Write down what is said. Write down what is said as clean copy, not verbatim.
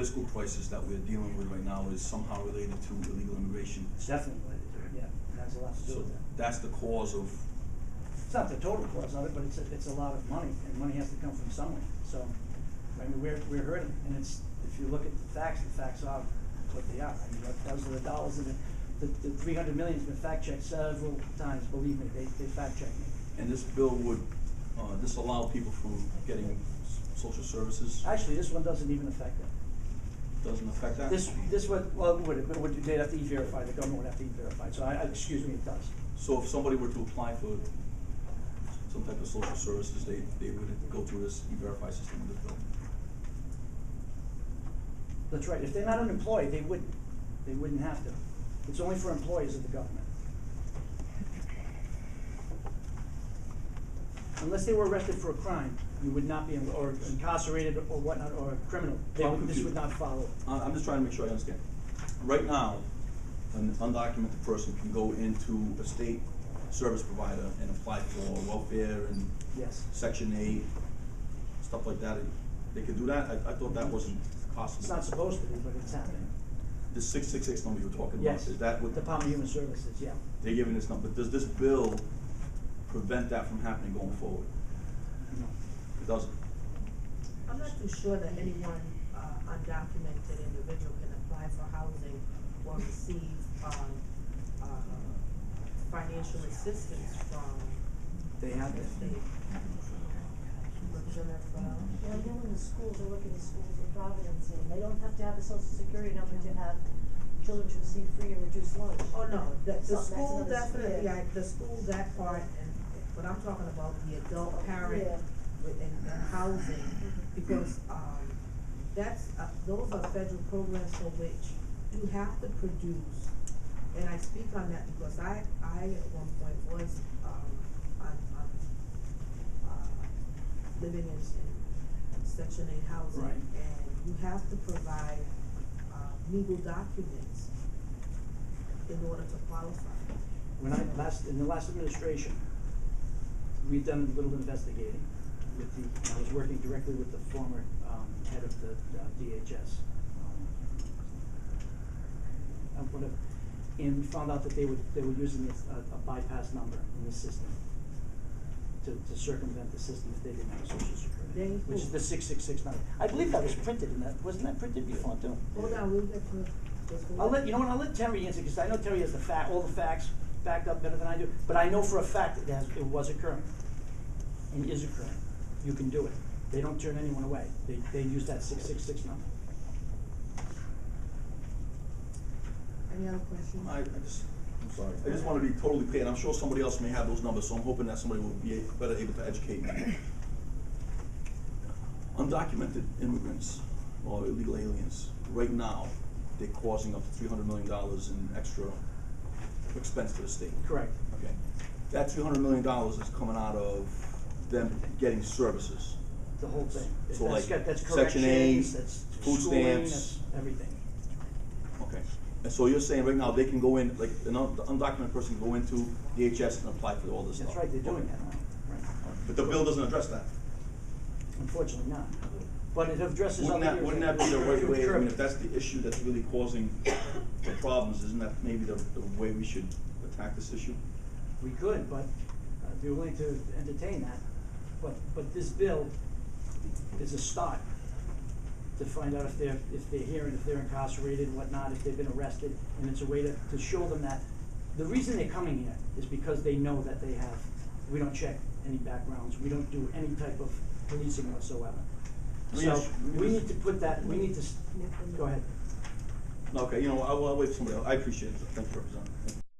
fiscal crisis that we're dealing with right now is somehow related to illegal immigration. It's definitely related to it, yeah, it has a lot to do So with that. that's the cause of, It's not the total cause of it, but it's a lot of money, and money has to come from somewhere, so, I mean, we're hurting, and it's, if you look at the facts are what they are. I mean, those are the dollars, and the 300 million's been fact-checked several times, believe me, they fact-check me. and this bill would disallow people from getting social services? Actually, this one doesn't even affect that. Doesn't affect that? This would, well, they'd have to e-verify, the government would have to e-verify, so excuse me, it does. So if somebody were to apply for some type of social services, they would go through this e-verify system with this bill? That's right, if they're not unemployed, they wouldn't have to. It's only for employees of the government. Unless they were arrested for a crime, you would not be, or incarcerated or whatnot, or a criminal, this would not follow. I'm just trying to make sure I understand. Right now, an undocumented person can go into a state service provider and apply for welfare and Yes. Section 8, stuff like that. They could do that? I thought that wasn't possible. It's not supposed to be, but it's happening. The 666 number you were talking Yes. about, is that what? Department of Human Services, yeah. They're giving this number. Does this bill prevent that from happening going forward? No. It doesn't. I'm not too sure that anyone, undocumented individual can apply for housing or receive, financial assistance from They have the it. state. Yeah, I know in the schools, I work in the schools in Providence, and they don't have to have a social security number to have children to receive free or reduced lunch. Oh, no, the That's school another- definitely, yeah. the school, that part, but I'm talking about the adult parent Yeah. and housing, because, those are federal programs for which you have to produce, and I speak on that because I at one point was, living in Section 8 housing. Right. And you have to provide, legal documents in order to qualify. When in the last administration, we've done a little investigating I was working directly with the former, head of the, DHS. And we found out that they were using a bypass number in the system to circumvent the system if they didn't have a social security, which is the 666 number. I believe that was printed in that, wasn't that printed before too? Hold on, we'll get to. I'll let Terry answer, because I know Terry has all the facts backed up better than I do, but I know for a fact it was occurring and is occurring. You can do it. They don't turn anyone away. They use that 666 number. Any other questions? I'm sorry. I just want to be totally clear, and I'm sure somebody else may have those numbers, so I'm hoping that somebody will be better able to educate me. Undocumented immigrants or illegal aliens, right now, they're causing up to $300 million in extra expense to the state. Correct. Okay. That $300 million is coming out of them getting services. The whole thing. So That's Section 8, that's food schooling, stamps. that's everything. Okay. And so you're saying right now they can go in, like an undocumented person can go into DHS and apply for all this stuff? That's right, they're doing that now. Right. But the bill doesn't address that? Unfortunately not. But it addresses other areas. Wouldn't that be the right way, I Sure. mean, if that's the issue that's really causing the problems, isn't that maybe the way we should attack this issue? We could, but I'd be willing to entertain that. But this bill is a start to find out if they're here and if they're incarcerated and whatnot, if they've been arrested, and it's a way to show them that the reason they're coming here is because they know that we don't check any backgrounds, we don't do any type of policing whatsoever. So we need to put that, go ahead. Okay, I'll wait for somebody else. I appreciate it. Thank you, Representative. Thank you.